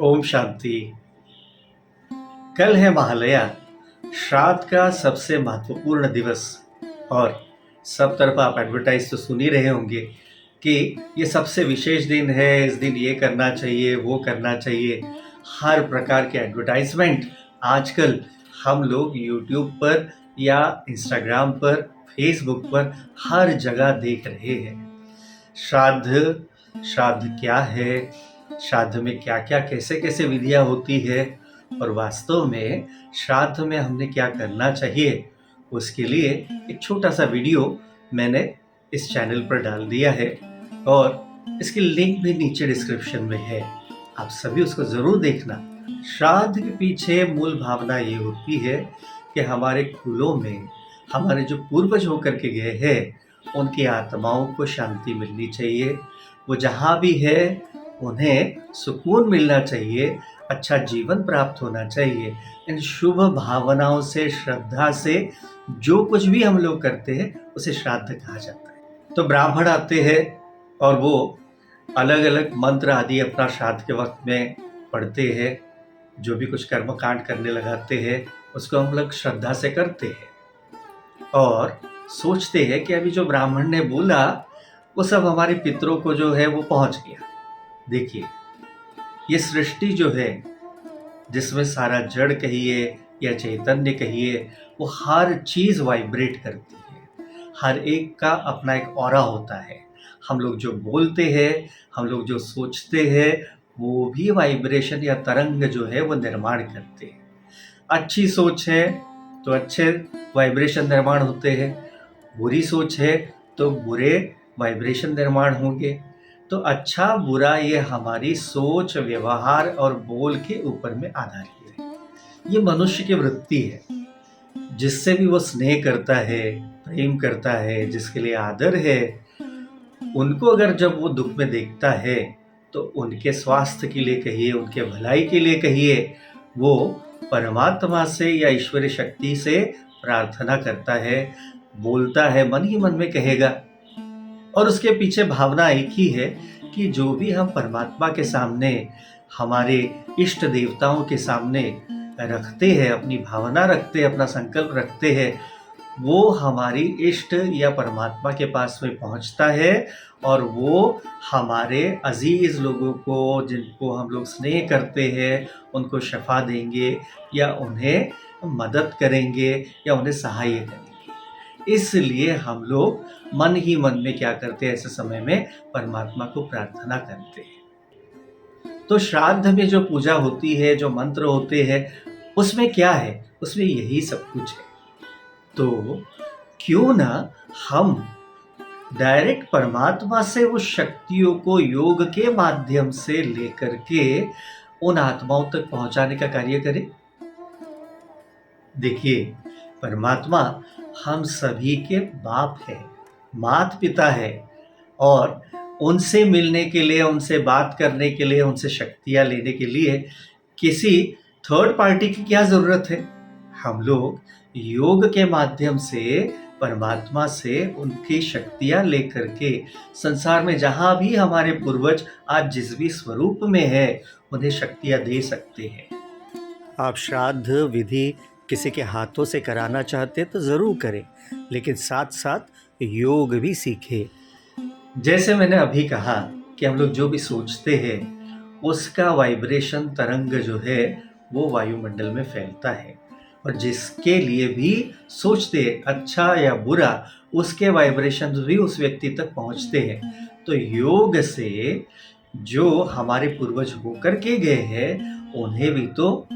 ओम शांति। कल है महालया, श्राद्ध का सबसे महत्वपूर्ण दिवस। और सब तरफ आप एडवर्टाइज तो सुन ही रहे होंगे कि ये सबसे विशेष दिन है, इस दिन ये करना चाहिए, वो करना चाहिए। हर प्रकार के एडवर्टाइजमेंट आजकल हम लोग यूट्यूब पर या इंस्टाग्राम पर, फेसबुक पर हर जगह देख रहे हैं। श्राद्ध क्या है, श्राद्ध में क्या क्या कैसे कैसे विधियां होती है और वास्तव में श्राद्ध में हमने क्या करना चाहिए, उसके लिए एक छोटा सा वीडियो मैंने इस चैनल पर डाल दिया है और इसकी लिंक भी नीचे डिस्क्रिप्शन में है। आप सभी उसको जरूर देखना। श्राद्ध के पीछे मूल भावना ये होती है कि हमारे कुलों में हमारे जो पूर्वज होकर के गए हैं उनकी आत्माओं को शांति मिलनी चाहिए। वो जहाँ भी है उन्हें सुकून मिलना चाहिए, अच्छा जीवन प्राप्त होना चाहिए। इन शुभ भावनाओं से, श्रद्धा से जो कुछ भी हम लोग करते हैं उसे श्राद्ध कहा जाता है। तो ब्राह्मण आते हैं और वो अलग अलग मंत्र आदि अपना श्राद्ध के वक्त में पढ़ते हैं। जो भी कुछ कर्म कांड करने लगाते हैं उसको हम लोग श्रद्धा से करते हैं और सोचते हैं कि अभी जो ब्राह्मण ने बोला वो सब हमारे पितरों को जो है वो पहुंच गया। देखिए, ये सृष्टि जो है जिसमें सारा जड़ कहिए या चैतन्य कहिए, वो हर चीज वाइब्रेट करती है। हर एक का अपना एक ऑरा होता है। हम लोग जो बोलते हैं, हम लोग जो सोचते हैं, वो भी वाइब्रेशन या तरंग जो है वो निर्माण करते हैं। अच्छी सोच है तो अच्छे वाइब्रेशन निर्माण होते हैं, बुरी सोच है तो बुरे वाइब्रेशन निर्माण होंगे। तो अच्छा बुरा ये हमारी सोच, व्यवहार और बोल के ऊपर में आधारित है। ये मनुष्य की वृत्ति है। जिससे भी वो स्नेह करता है, प्रेम करता है, जिसके लिए आदर है, उनको अगर जब वो दुख में देखता है तो उनके स्वास्थ्य के लिए कहिए, उनके भलाई के लिए कहिए, वो परमात्मा से या ईश्वरीय शक्ति से प्रार्थना करता है, बोलता है, मन ही मन में कहेगा। और उसके पीछे भावना एक ही है कि जो भी हम परमात्मा के सामने, हमारे इष्ट देवताओं के सामने रखते हैं, अपनी भावना रखते हैं, अपना संकल्प रखते हैं, वो हमारी इष्ट या परमात्मा के पास में पहुंचता है और वो हमारे अजीज लोगों को, जिनको हम लोग स्नेह करते हैं, उनको शफा देंगे या उन्हें मदद करेंगे या उन्हें सहाय करेंगे। इसलिए हम लोग मन ही मन में क्या करते हैं, ऐसे समय में परमात्मा को प्रार्थना करते हैं। तो श्राद्ध में जो पूजा होती है, जो मंत्र होते हैं, उसमें क्या है? उसमें यही सब कुछ है। तो क्यों ना हम डायरेक्ट परमात्मा से उस शक्तियों को योग के माध्यम से लेकर के उन आत्माओं तक पहुंचाने का कार्य करें। देखिए, परमात्मा हम सभी के बाप है, माता पिता है और उनसे मिलने के लिए, उनसे बात करने के लिए, उनसे शक्तियां लेने के लिए किसी थर्ड पार्टी की क्या जरूरत है? हम लोग योग के माध्यम से परमात्मा से उनकी शक्तियां लेकर के संसार में जहां भी हमारे पूर्वज आज जिस भी स्वरूप में है उन्हें शक्तियां दे सकते हैं। आप श्राद्ध विधि किसी के हाथों से कराना चाहते तो ज़रूर करें, लेकिन साथ साथ योग भी सीखें। जैसे मैंने अभी कहा कि हम लोग जो भी सोचते हैं उसका वाइब्रेशन तरंग जो है वो वायुमंडल में फैलता है और जिसके लिए भी सोचते हैं, अच्छा या बुरा, उसके वाइब्रेशन भी उस व्यक्ति तक पहुंचते हैं। तो योग से जो हमारे पूर्वज होकर के गए हैं उन्हें भी तो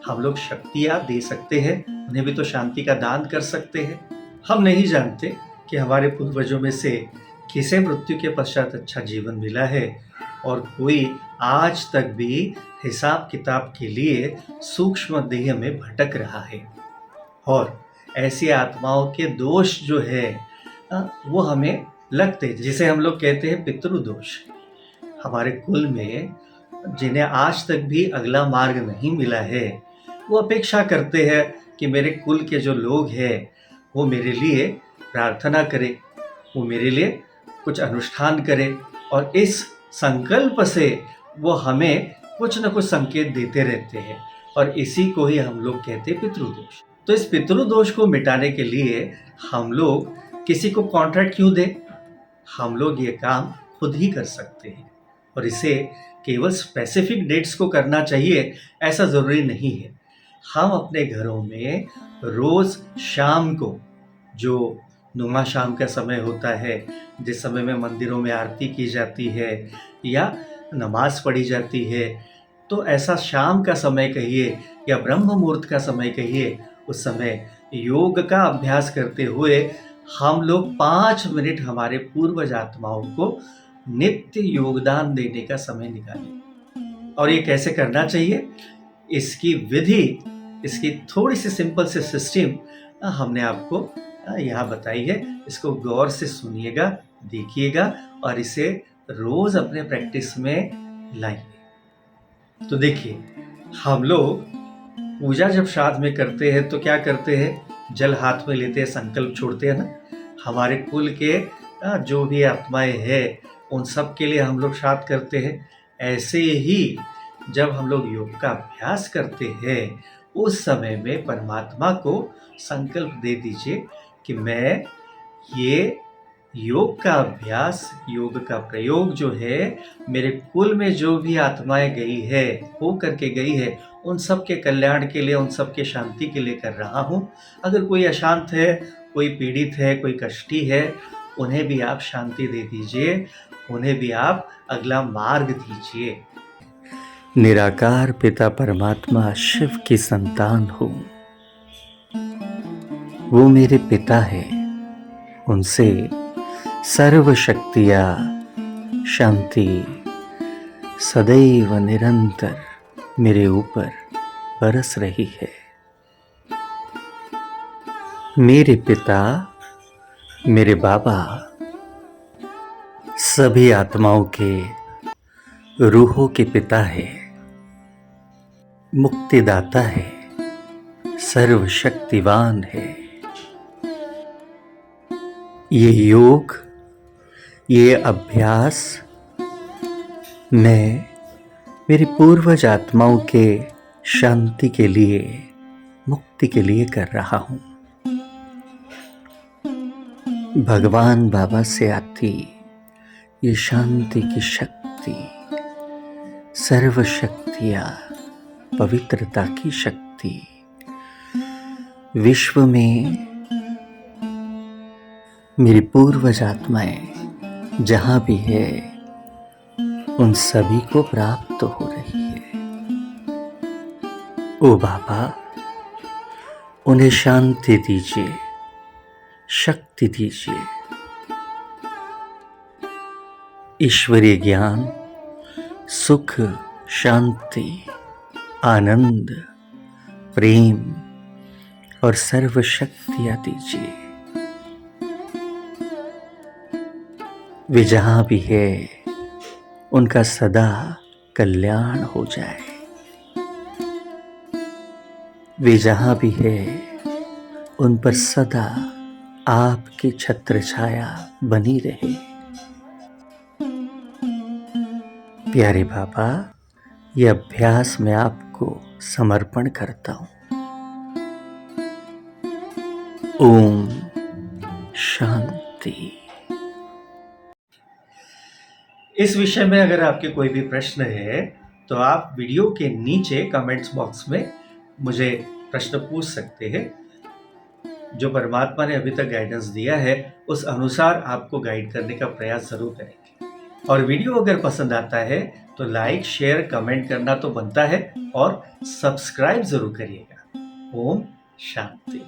हम लोग शक्तियां दे सकते हैं, उन्हें भी तो शांति का दान कर सकते हैं। हम नहीं जानते कि हमारे पूर्वजों में से किसे मृत्यु के पश्चात अच्छा जीवन मिला है और कोई आज तक भी हिसाब किताब के लिए सूक्ष्म देह में भटक रहा है। और ऐसी आत्माओं के दोष जो है वो हमें लगते हैं, जिसे हम लोग कहते हैं पितृदोष। हमारे कुल में जिन्हें आज तक भी अगला मार्ग नहीं मिला है वो अपेक्षा करते हैं कि मेरे कुल के जो लोग हैं वो मेरे लिए प्रार्थना करें, वो मेरे लिए कुछ अनुष्ठान करें और इस संकल्प से वो हमें कुछ न कुछ संकेत देते रहते हैं और इसी को ही हम लोग कहते हैं पितृदोष। तो इस पितृदोष को मिटाने के लिए हम लोग किसी को कॉन्ट्रैक्ट क्यों दें? हम लोग ये काम खुद ही कर सकते हैं और इसे केवल स्पेसिफिक डेट्स को करना चाहिए ऐसा ज़रूरी नहीं है। हम अपने घरों में रोज़ शाम को, जो नुमा शाम का समय होता है, जिस समय में मंदिरों में आरती की जाती है या नमाज पढ़ी जाती है, तो ऐसा शाम का समय कहिए या ब्रह्म मुहूर्त का समय कहिए, उस समय योग का अभ्यास करते हुए हम लोग 5 मिनट हमारे पूर्वज आत्माओं को नित्य योगदान देने का समय निकालें। और ये कैसे करना चाहिए, इसकी विधि, इसकी थोड़ी सी सिंपल से सिस्टम हमने आपको यहाँ बताई है। इसको गौर से सुनिएगा, देखिएगा और इसे रोज अपने प्रैक्टिस में लाइए। तो देखिए, हम लोग पूजा जब श्राद्ध में करते हैं तो क्या करते हैं, जल हाथ में लेते हैं, संकल्प छोड़ते हैं ना। हमारे कुल के जो भी आत्माएं हैं उन सब के लिए हम लोग श्राद्ध करते हैं। ऐसे ही जब हम लोग योग का अभ्यास करते हैं उस समय में परमात्मा को संकल्प दे दीजिए कि मैं ये योग का अभ्यास, योग का प्रयोग जो है, मेरे कुल में जो भी आत्माएं गई है, हो करके गई है, उन सब के कल्याण के लिए, उन सब के शांति के लिए कर रहा हूँ। अगर कोई अशांत है, कोई पीड़ित है, कोई कष्टी है, उन्हें भी आप शांति दे दीजिए, उन्हें भी आप अगला मार्ग दीजिए। निराकार पिता परमात्मा शिव की संतान हूँ, वो मेरे पिता है, उनसे सर्व शक्तियाँ, शांति सदैव निरंतर मेरे ऊपर बरस रही है। मेरे पिता, मेरे बाबा सभी आत्माओं के, रूहों के पिता है, मुक्तिदाता है, सर्वशक्तिवान है। ये योग, ये अभ्यास मैं मेरी पूर्वज आत्माओं के शांति के लिए, मुक्ति के लिए कर रहा हूँ। भगवान बाबा से आती ये शांति की शक्ति, सर्व शक्तियाँ, पवित्रता की शक्ति विश्व में मेरी पूर्वज आत्माएं जहाँ भी है उन सभी को प्राप्त हो रही है। ओ बाबा, उन्हें शांति दीजिए, शक्ति दीजिए, ईश्वरीय ज्ञान, सुख, शांति, आनंद, प्रेम और सर्व शक्तियाँ दीजिए। वे जहाँ भी है उनका सदा कल्याण हो जाए। वे जहाँ भी है उन पर सदा आपकी छत्र छाया बनी रहे। प्यारे बाबा, यह अभ्यास मैं आपको समर्पण करता हूँ। ओम शांति। इस विषय में अगर आपके कोई भी प्रश्न है तो आप वीडियो के नीचे कमेंट्स बॉक्स में मुझे प्रश्न पूछ सकते हैं। जो परमात्मा ने अभी तक गाइडेंस दिया है उस अनुसार आपको गाइड करने का प्रयास जरूर करेंगे। और वीडियो अगर पसंद आता है तो लाइक, शेयर, कमेंट करना तो बनता है और सब्सक्राइब जरूर करिएगा। ओम शांति।